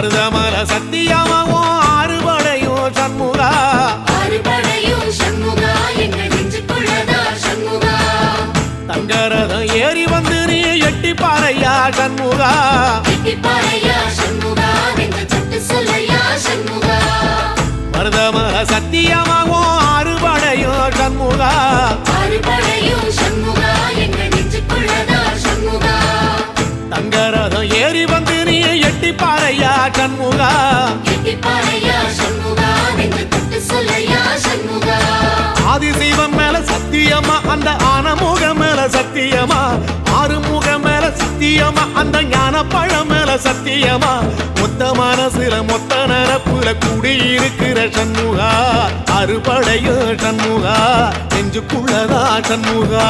மருதமல சத்தியமாவும் ஆறுபடையும் சண்முகா தங்கரதம் ஏறி வந்து நீ எட்டி பாறையா சண்முகா மருதமல சத்தியமாவும் ஆறுபடையும் சண்முகா தங்கரதம் ஏறி வந்து நீ எட்டி பாறையா சண்முகா ஆதிசைவம் மேல சத்தியமா அந்த ஆனமுகம் மேல சத்தியமா ஆறுமுகம் மேல சத்தியமா அந்த ஞான பழம் மேல சத்தியமா மொத்த மனசுல மொத்த நரப்புல கூடியிருக்கிற சண்முகா அறுபடையும் சண்முகா நெஞ்சுக்குள்ளதா சண்முகா